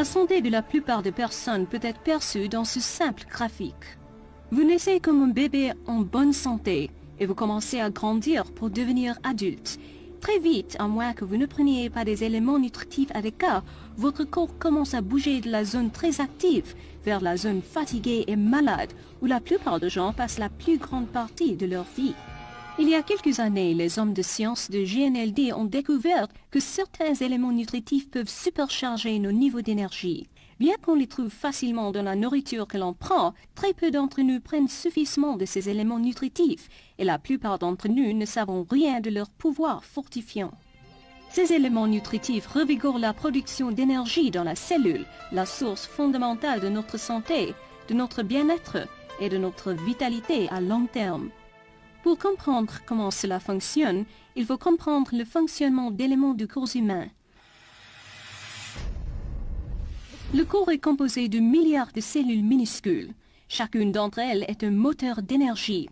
La santé de la plupart des personnes peut être perçue dans ce simple graphique. Vous naissez comme un bébé en bonne santé et vous commencez à grandir pour devenir adulte. Très vite, à moins que vous ne preniez pas des éléments nutritifs adéquats, votre corps commence à bouger de la zone très active vers la zone fatiguée et malade, où la plupart des gens passent la plus grande partie de leur vie. Il y a quelques années, les hommes de science de GNLD ont découvert que certains éléments nutritifs peuvent supercharger nos niveaux d'énergie. Bien qu'on les trouve facilement dans la nourriture que l'on prend, très peu d'entre nous prennent suffisamment de ces éléments nutritifs et la plupart d'entre nous ne savons rien de leur pouvoir fortifiant. Ces éléments nutritifs revigorent la production d'énergie dans la cellule, la source fondamentale de notre santé, de notre bien-être et de notre vitalité à long terme. Pour comprendre comment cela fonctionne, il faut comprendre le fonctionnement d'éléments du corps humain. Le corps est composé de milliards de cellules minuscules. Chacune d'entre elles est un moteur d'énergie.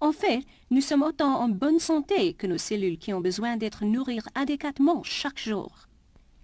En fait, nous sommes autant en bonne santé que nos cellules qui ont besoin d'être nourries adéquatement chaque jour.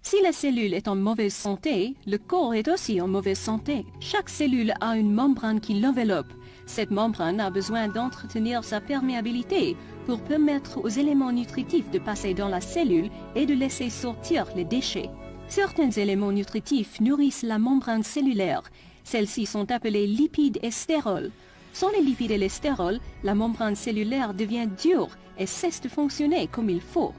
Si la cellule est en mauvaise santé, le corps est aussi en mauvaise santé. Chaque cellule a une membrane qui l'enveloppe. Cette membrane a besoin d'entretenir sa perméabilité pour permettre aux éléments nutritifs de passer dans la cellule et de laisser sortir les déchets. Certains éléments nutritifs nourrissent la membrane cellulaire. Celles-ci sont appelées lipides et stérols. Sans les lipides et les stérols, la membrane cellulaire devient dure et cesse de fonctionner comme il faut.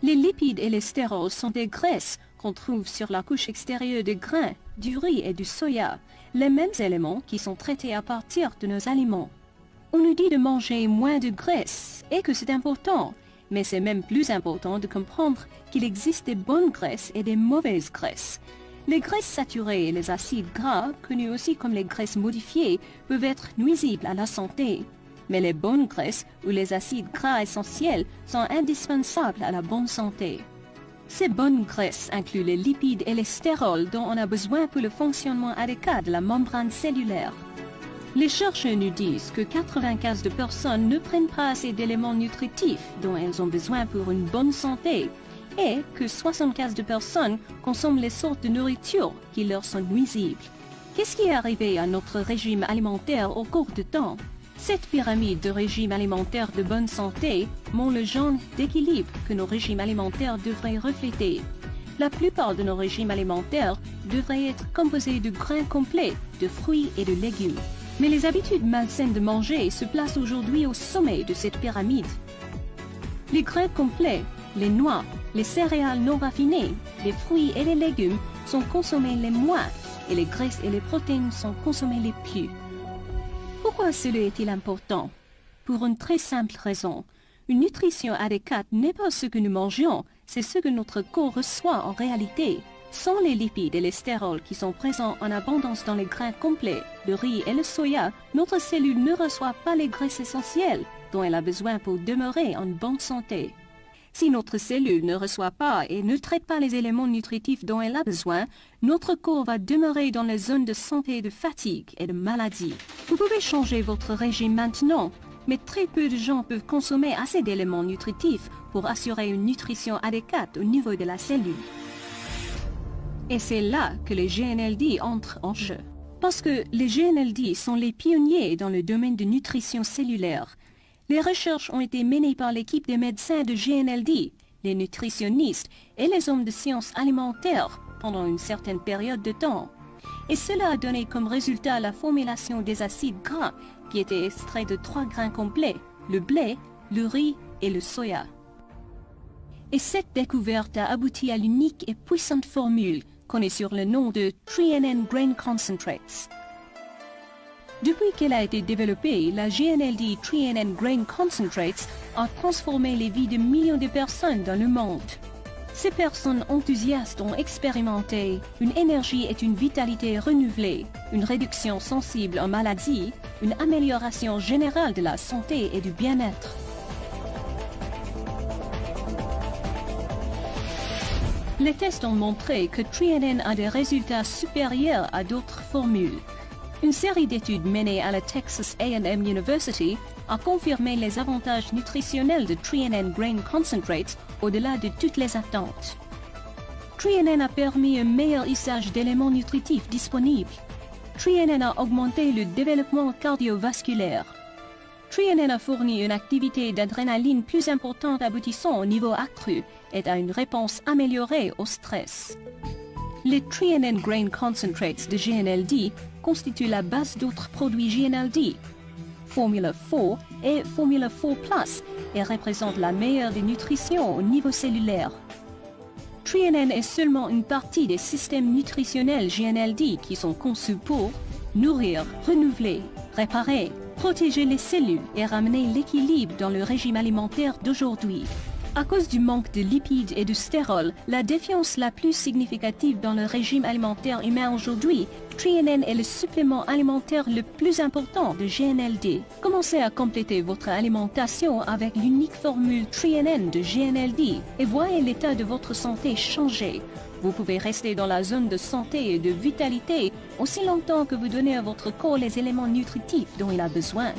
Les lipides et les stérols sont des graisses qu'on trouve sur la couche extérieure des grains, du riz et du soya, les mêmes éléments qui sont traités à partir de nos aliments. On nous dit de manger moins de graisse et que c'est important. Mais c'est même plus important de comprendre qu'il existe des bonnes graisses et des mauvaises graisses. Les graisses saturées et les acides gras, connus aussi comme les graisses modifiées, peuvent être nuisibles à la santé. Mais les bonnes graisses ou les acides gras essentiels sont indispensables à la bonne santé. Ces bonnes graisses incluent les lipides et les stérols dont on a besoin pour le fonctionnement adéquat de la membrane cellulaire. Les chercheurs nous disent que 95% de personnes ne prennent pas assez d'éléments nutritifs dont elles ont besoin pour une bonne santé et que 75% de personnes consomment les sortes de nourriture qui leur sont nuisibles. Qu'est-ce qui est arrivé à notre régime alimentaire au cours du temps? Cette pyramide de régime alimentaire de bonne santé montre le genre d'équilibre que nos régimes alimentaires devraient refléter. La plupart de nos régimes alimentaires devraient être composés de grains complets, de fruits et de légumes. Mais les habitudes malsaines de manger se placent aujourd'hui au sommet de cette pyramide. Les grains complets, les noix, les céréales non raffinées, les fruits et les légumes sont consommés les moins et les graisses et les protéines sont consommées les plus. Pourquoi cela est-il important? Pour une très simple raison. Une nutrition adéquate n'est pas ce que nous mangeons, c'est ce que notre corps reçoit en réalité. Sans les lipides et les stérols qui sont présents en abondance dans les grains complets, le riz et le soya, notre cellule ne reçoit pas les graisses essentielles dont elle a besoin pour demeurer en bonne santé. Si notre cellule ne reçoit pas et ne traite pas les éléments nutritifs dont elle a besoin, notre corps va demeurer dans les zones de santé de fatigue et de maladie. Vous pouvez changer votre régime maintenant, mais très peu de gens peuvent consommer assez d'éléments nutritifs pour assurer une nutrition adéquate au niveau de la cellule. Et c'est là que les GNLD entrent en jeu. Parce que les GNLD sont les pionniers dans le domaine de nutrition cellulaire. Les recherches ont été menées par l'équipe des médecins de GNLD, les nutritionnistes et les hommes de sciences alimentaires pendant une certaine période de temps. Et cela a donné comme résultat la formulation des acides gras qui étaient extraits de 3 grains complets, le blé, le riz et le soya. Et cette découverte a abouti à l'unique et puissante formule connue sur le nom de 3NN Grain Concentrates. Depuis qu'elle a été développée, la GNLD 3NN Grain Concentrates a transformé les vies de millions de personnes dans le monde. Ces personnes enthousiastes ont expérimenté une énergie et une vitalité renouvelée, une réduction sensible en maladies, une amélioration générale de la santé et du bien-être. Les tests ont montré que 3NN a des résultats supérieurs à d'autres formules. Une série d'études menées à la Texas A&M University a confirmé les avantages nutritionnels de 3NN Grain Concentrates au-delà de toutes les attentes. TriNN a permis un meilleur usage d'éléments nutritifs disponibles. TriNN a augmenté le développement cardiovasculaire. TriNN a fourni une activité d'adrénaline plus importante aboutissant au niveau accru et à une réponse améliorée au stress. Les TriNN Grain Concentrates de GNLD constituent la base d'autres produits GNLD, Formula 4 et Formula 4 Plus, et représentent la meilleure des nutritions au niveau cellulaire. TriNN est seulement une partie des systèmes nutritionnels GNLD qui sont conçus pour nourrir, renouveler, réparer, protéger les cellules et ramener l'équilibre dans le régime alimentaire d'aujourd'hui. À cause du manque de lipides et de stérols, la défiance la plus significative dans le régime alimentaire humain aujourd'hui, TriNN est le supplément alimentaire le plus important de GNLD. Commencez à compléter votre alimentation avec l'unique formule TriNN de GNLD et voyez l'état de votre santé changer. Vous pouvez rester dans la zone de santé et de vitalité aussi longtemps que vous donnez à votre corps les éléments nutritifs dont il a besoin.